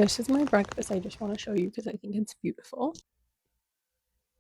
This is my breakfast. I just want to show you because I think it's beautiful.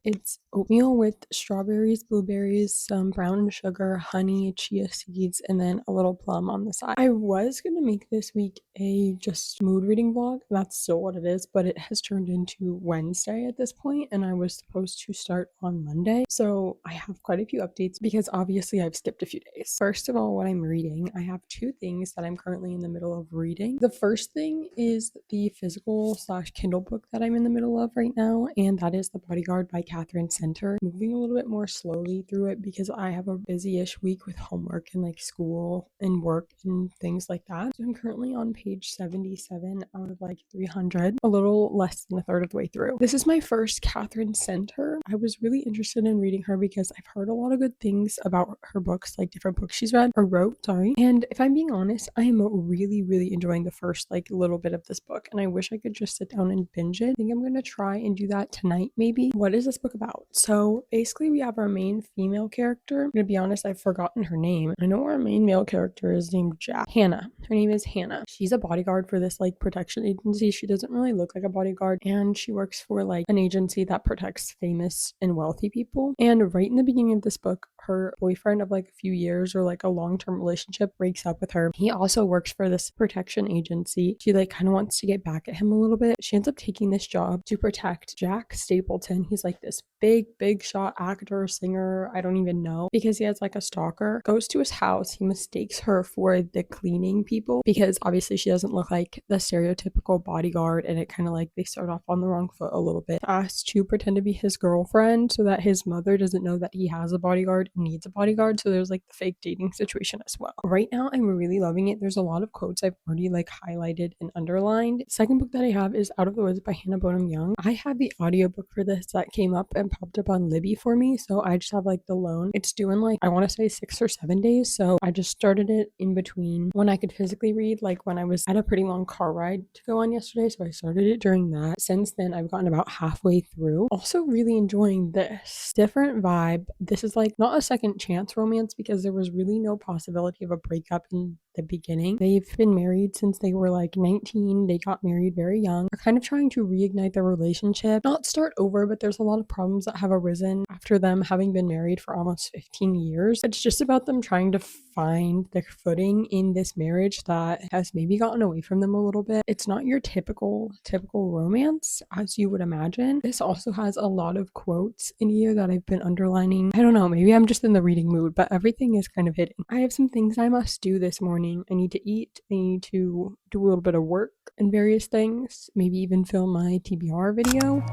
It's oatmeal with strawberries, blueberries, some brown sugar, honey, chia seeds, and then a little plum on the side. I was going to make this week a just mood reading vlog. That's still what it is, but it has turned into Wednesday at this point, and I was supposed to start on Monday. So I have quite a few updates because obviously I've skipped a few days. First of all, what I'm reading, I have two things that I'm currently in the middle of reading. The first thing is the physical / Kindle book that I'm in the middle of right now, and that is The Bodyguard by Catherine Center. Moving a little bit more slowly through it because I have a busy-ish week with homework and like school and work and things like that. So I'm currently on page 77 out of like 300, a little less than a third of the way through. This is my first Catherine Center. I was really interested in reading her because I've heard a lot of good things about her books, like different books she's read or wrote, sorry. And if I'm being honest, I am really enjoying the first like little bit of this book, and I wish I could just sit down and binge it. I think I'm gonna try and do that tonight maybe. What is this book about? So basically we have our main female character. I'm gonna be honest, I've forgotten her name. I know our main male character is named Jack. Hannah. Her name is Hannah. She's a bodyguard for this like protection agency. She doesn't really look like a bodyguard, and she works for like an agency that protects famous and wealthy people. And right in the beginning of this book, her boyfriend of like a few years or like a long-term relationship breaks up with her. He also works for this protection agency. She like kind of wants to get back at him a little bit. She ends up taking this job to protect Jack Stapleton. He's like this big shot actor, singer, I don't even know, because he has like a stalker. Goes to his house. He mistakes her for the cleaning people because obviously she doesn't look like the stereotypical bodyguard, and it kind of like they start off on the wrong foot a little bit. Asks to pretend to be his girlfriend so that his mother doesn't know that he has a bodyguard and needs a bodyguard. So there's like the fake dating situation as well. Right now I'm really loving it. There's a lot of quotes I've already like highlighted and underlined. Second book that I have is Out of the Woods by Hannah Bonham Young. I have the audiobook for this that came up and popped up on Libby for me, so I just have like the loan. It's due in like I want to say 6 or 7 days, so I just started it in between when I could physically read, like when I was at a pretty long car ride to go on yesterday, so I started it during that. Since then I've gotten about halfway through. Also really enjoying this. Different vibe. This is like not a second chance romance because there was really no possibility of a breakup in the beginning. They've been married since they were like 19. They got married very young. They're kind of trying to reignite their relationship, not start over, but there's a lot of problems that have arisen after them having been married for almost 15 years. It's just about them trying to find their footing in this marriage that has maybe gotten away from them a little bit. It's not your typical romance as you would imagine. This also has a lot of quotes in here that I've been underlining. I don't know, maybe I'm just in the reading mood, but everything is kind of hidden. I have some things I must do this morning. I need to eat. I need to do a little bit of work and various things. Maybe even film my TBR video.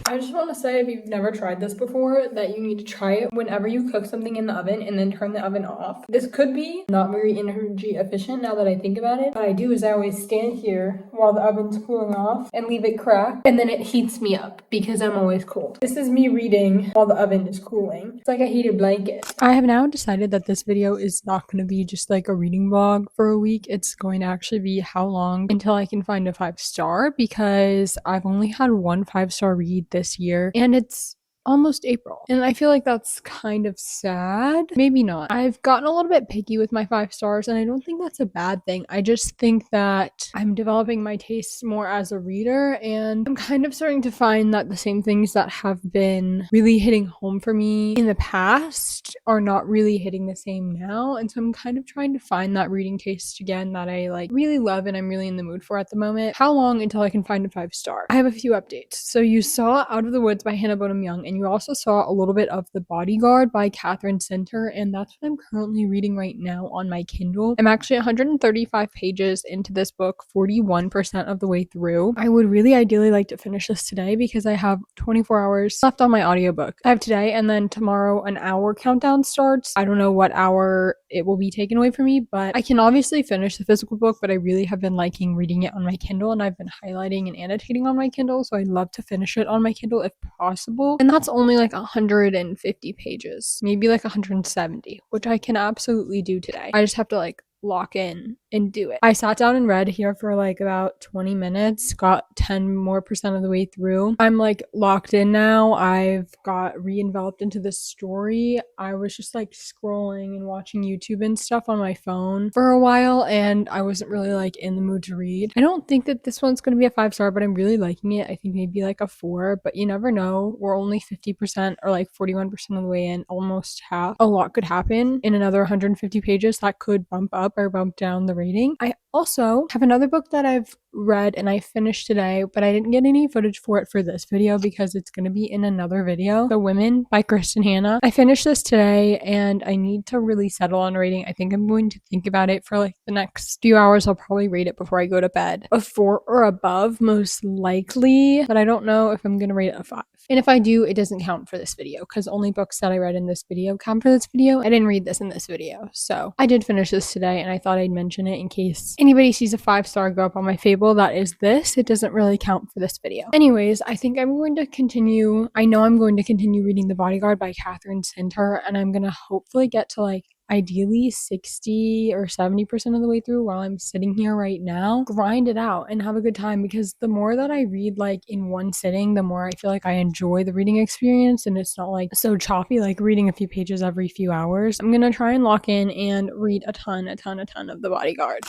I just want to say, if you've never tried this before, that you need to try it whenever you cook something in the oven and then turn the oven off. This could be not very energy efficient now that I think about it. What I do is I always stand here while the oven's cooling off and leave it crack, and then it heats me up because I'm always cold. This is me reading while the oven is cooling. It's like a heated blanket. I have now decided that this video is not going to be just like a reading vlog for a week. It's going to actually be how long until I can find a 5-star, because I've only had one 5-star read this year, and it's almost April, and I feel like that's kind of sad. Maybe not. I've gotten a little bit picky with my 5 stars, and I don't think that's a bad thing. I just think that I'm developing my tastes more as a reader, and I'm kind of starting to find that the same things that have been really hitting home for me in the past are not really hitting the same now, and so I'm kind of trying to find that reading taste again that I like really love and I'm really in the mood for at the moment. How long until I can find a 5-star? I have a few updates. So you saw Out of the Woods by Hannah Bonham Young, and you also saw a little bit of The Bodyguard by Catherine Center, and that's what I'm currently reading right now on my Kindle. I'm actually 135 pages into this book, 41% of the way through. I would really ideally like to finish this today because I have 24 hours left on my audiobook. I have today, and then tomorrow an hour countdown starts. I don't know what hour it will be taken away from me, but I can obviously finish the physical book, but I really have been liking reading it on my Kindle, and I've been highlighting and annotating on my Kindle, so I'd love to finish it on my Kindle if possible. And that's only like 150 pages, maybe like 170, which I can absolutely do today. I just have to like lock in and do it. I sat down and read here for like about 20 minutes, got 10% more of the way through. I'm like locked in now. I've got re-enveloped into this story. I was just like scrolling and watching YouTube and stuff on my phone for a while, and I wasn't really like in the mood to read. I don't think that this one's gonna be a 5-star, but I'm really liking it. I think maybe like a 4, but you never know. We're only 50% or like 41% of the way in, almost half. A lot could happen in another 150 pages that could bump up or bump down the rating. I also have another book that I've read and I finished today, but I didn't get any footage for it for this video because it's going to be in another video. The Women by Kristen Hanna. I finished this today and I need to really settle on rating. I think I'm going to think about it for like the next few hours. I'll probably rate it before I go to bed. A 4 or above, most likely, but I don't know if I'm going to rate it a 5. And if I do, it doesn't count for this video because only books that I read in this video count for this video. I didn't read this in this video. So I did finish this today and I thought I'd mention it in case anybody sees a 5-star go up on my Fable that is this. It doesn't really count for this video. Anyways, I think I'm going to continue. I know I'm going to continue reading The Bodyguard by Katherine Center, and I'm going to hopefully get to like ideally 60 or 70% of the way through while I'm sitting here right now. Grind it out and have a good time, because the more that I read like in one sitting, the more I feel like I enjoy the reading experience and it's not like so choppy like reading a few pages every few hours. I'm gonna try and lock in and read a ton of The Bodyguard.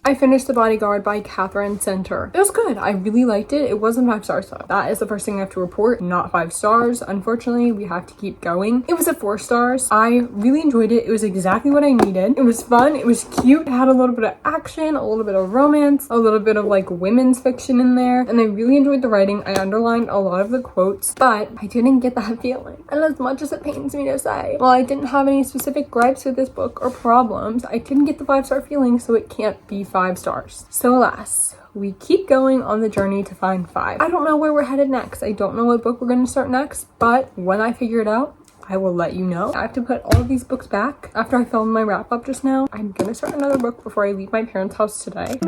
I finished The Bodyguard by Katherine Center. It was good. I really liked it. It wasn't 5 stars though. That is the first thing I have to report. Not 5 stars. Unfortunately, we have to keep going. It was a 4 stars. I really enjoyed it. It was exactly what I needed. It was fun. It was cute. It had a little bit of action, a little bit of romance, a little bit of like women's fiction in there. And I really enjoyed the writing. I underlined a lot of the quotes, but I didn't get that feeling. And as much as it pains me to say, while I didn't have any specific gripes with this book or problems, I didn't get the 5-star feeling, so it can't be 5 stars. So alas, we keep going on the journey to find 5. I don't know where we're headed next. I don't know what book we're going to start next, but when I figure it out, I will let you know. I have to put all of these books back after I filmed my wrap up just now. I'm gonna start another book before I leave my parents' house today.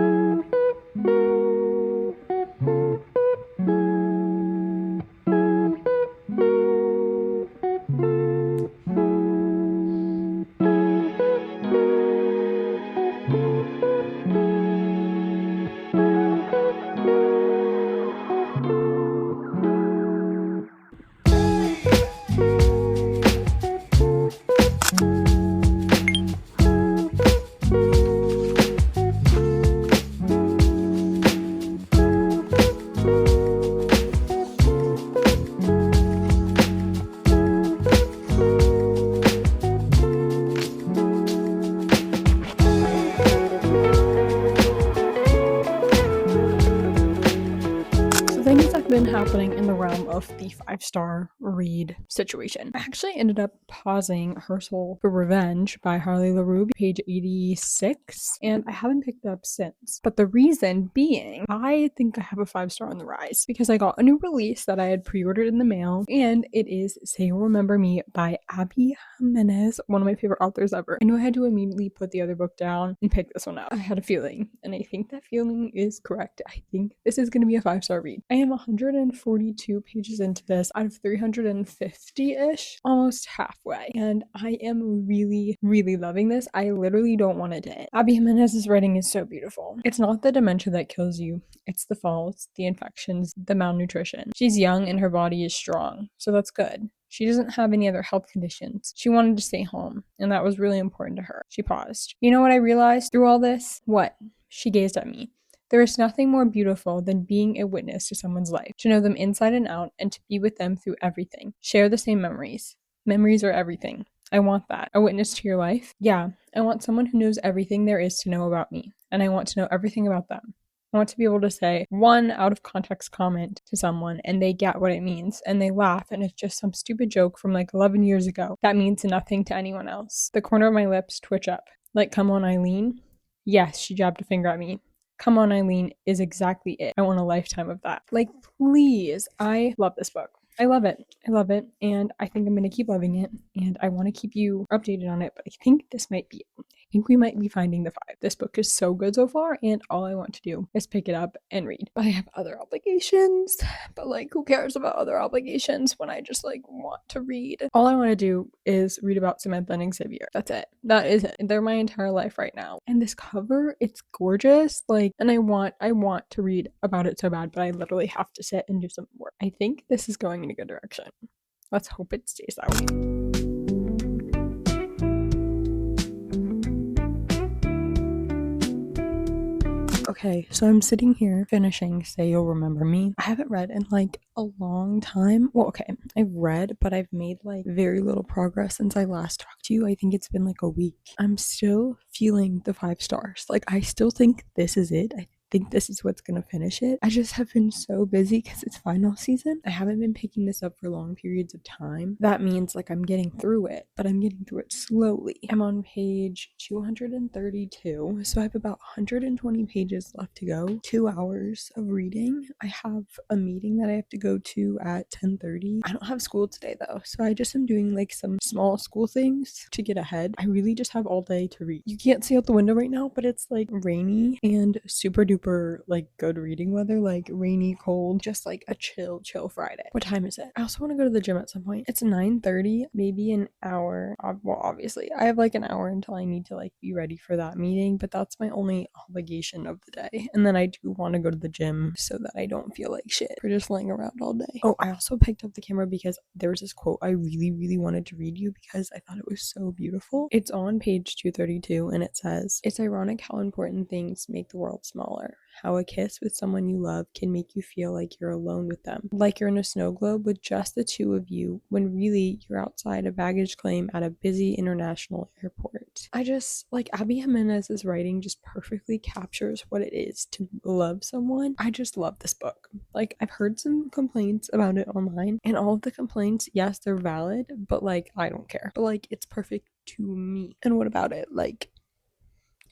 Been happening in the realm of the 5-star read situation. I actually ended up pausing Her Soul for Revenge by Harley LaRue, page 86, and I haven't picked it up since. But the reason being, I think I have a 5-star on the rise because I got a new release that I had pre-ordered in the mail, and it is Say You'll Remember Me by Abby Jimenez, one of my favorite authors ever. I knew I had to immediately put the other book down and pick this one up. I had a feeling, and I think that feeling is correct. I think this is going to be a 5-star read. I am 142 pages into this out of 350-ish, almost halfway, and I am really loving this. I literally don't want it to end. Abby Jimenez's writing is so beautiful. It's not the dementia that kills you, it's the falls, the infections, the malnutrition. She's young and her body is strong, so that's good. She doesn't have any other health conditions. She wanted to stay home, and that was really important to her. She paused. You know what I realized through all this? What? She gazed at me. There is nothing more beautiful than being a witness to someone's life, to know them inside and out, and to be with them through everything. Share the same memories. Memories are everything. I want that. A witness to your life? Yeah, I want someone who knows everything there is to know about me, and I want to know everything about them. I want to be able to say one out of context comment to someone and they get what it means and they laugh and it's just some stupid joke from like 11 years ago that means nothing to anyone else. The corner of my lips twitch up. Like, come on, Eileen? Yes, she jabbed a finger at me. Come on, Eileen is exactly it. I want a lifetime of that. Like, please. I love this book. I love it. I love it. And I think I'm going to keep loving it. And I want to keep you updated on it. But I think this might be it. I think we might be finding the five. This book is so good so far. And all I want to do is pick it up and read. But I have other obligations. But like, who cares about other obligations when I just like want to read? All I want to do is read about Samantha and Xavier. That's it. That is it. They're my entire life right now. And this cover, it's gorgeous. Like, and I want to read about it so bad, but I literally have to sit and do some work. I think this is going in a good direction. Let's hope it stays that way. Okay, so I'm sitting here finishing Say You'll Remember Me. I haven't read in like a long time. Well, okay, I've read, but I've made like very little progress since I last talked to you. I think it's been like a week. I'm still feeling the 5 stars. Like, I still think this is it. I think this is what's gonna finish it. I just have been so busy because it's final season. I haven't been picking this up for long periods of time. That means like I'm getting through it, but I'm getting through it slowly. I'm on page 232, so I have about 120 pages left to go. 2 hours of reading. I have a meeting that I have to go to at 10:30. I don't have school today though, so I just am doing like some small school things to get ahead. I really just have all day to read. You can't see out the window right now, but it's like rainy and super duper like good reading weather, like rainy, cold, just like a chill Friday. What time is it? I also want to go to the gym at some point. It's 9:30, maybe an hour. Well, obviously I have like an hour until I need to like be ready for that meeting, but that's my only obligation of the day. And then I do want to go to the gym so that I don't feel like shit for just laying around all day. Oh, I also picked up the camera because there was this quote I really wanted to read you because I thought it was so beautiful. It's on page 232 and it says, "It's ironic how important things make the world smaller. How a kiss with someone you love can make you feel like you're alone with them. Like you're in a snow globe with just the two of you when really you're outside a baggage claim at a busy international airport." I just, like, Abby Jimenez's writing just perfectly captures what it is to love someone. I just love this book. Like, I've heard some complaints about it online, and all of the complaints, yes, they're valid, but like, I don't care. But like, it's perfect to me. And what about it? Like,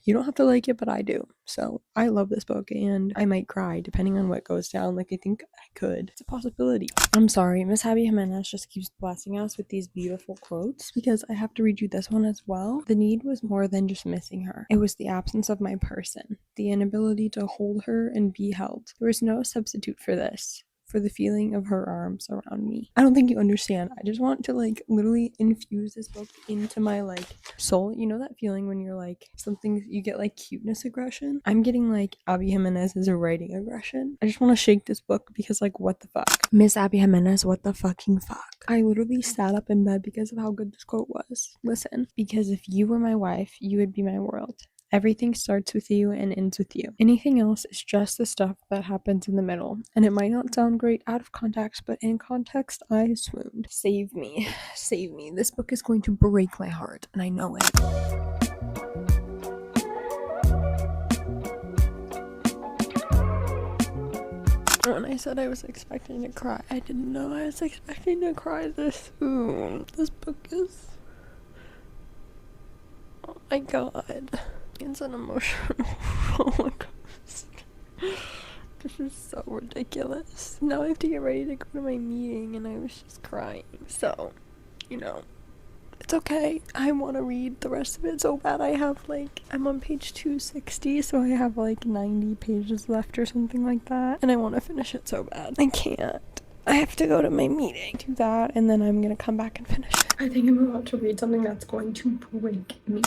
you don't have to like it, but I do. So I love this book and I might cry depending on what goes down. Like, I think I could. It's a possibility. I'm sorry, Miss Abby Jimenez just keeps blessing us with these beautiful quotes because I have to read you this one as well. The need was more than just missing her. It was the absence of my person, the inability to hold her and be held. There was no substitute for this. For the feeling of her arms around me. I don't think you understand. I just want to like literally infuse this book into my like soul. You know that feeling when you're like something, you get like cuteness aggression? I'm getting like Abby Jimenez's writing aggression. I just want to shake this book because like, what the fuck? Miss Abby Jimenez, what the fucking fuck? I literally sat up in bed because of how good this quote was. Listen, because if you were my wife, you would be my world. Everything starts with you and ends with you. Anything else is just the stuff that happens in the middle. And it might not sound great out of context, but in context, I swooned. Save me. Save me. This book is going to break my heart, and I know it. When I said I was expecting to cry, I didn't know I was expecting to cry this soon. This book is... oh my god. It's an emotional roller coaster. This is so ridiculous. Now I have to get ready to go to my meeting and I was just crying. So, you know, it's okay. I want to read the rest of it so bad. I'm on page 260, so I have like 90 pages left or something like that. And I want to finish it so bad. I can't. I have to go to my meeting, do that, and then I'm gonna come back and finish it. I think I'm about to read something that's going to break me.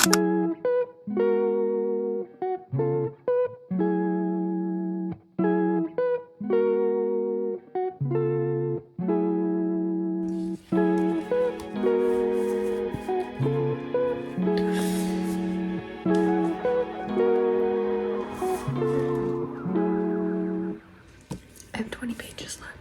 I have 20 pages left.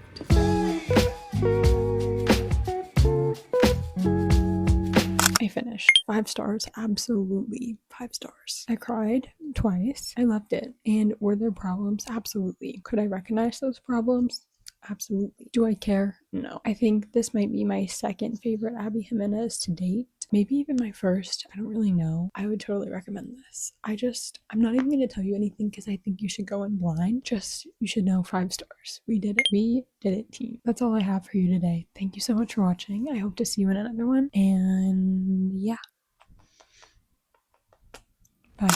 I finished. 5 stars. Absolutely. 5 stars. I cried twice. I loved it. And were there problems? Absolutely. Could I recognize those problems? Absolutely. Do I care? No. I think this might be my second favorite Abby Jimenez to date. last, maybe even my first, I don't really know. I would totally recommend this. I'm not even gonna tell you anything because I think you should go in blind. Just, you should know 5 stars. We did it. We did it, team. That's all I have for you today. Thank you so much for watching. I hope to see you in another one. And yeah. Bye.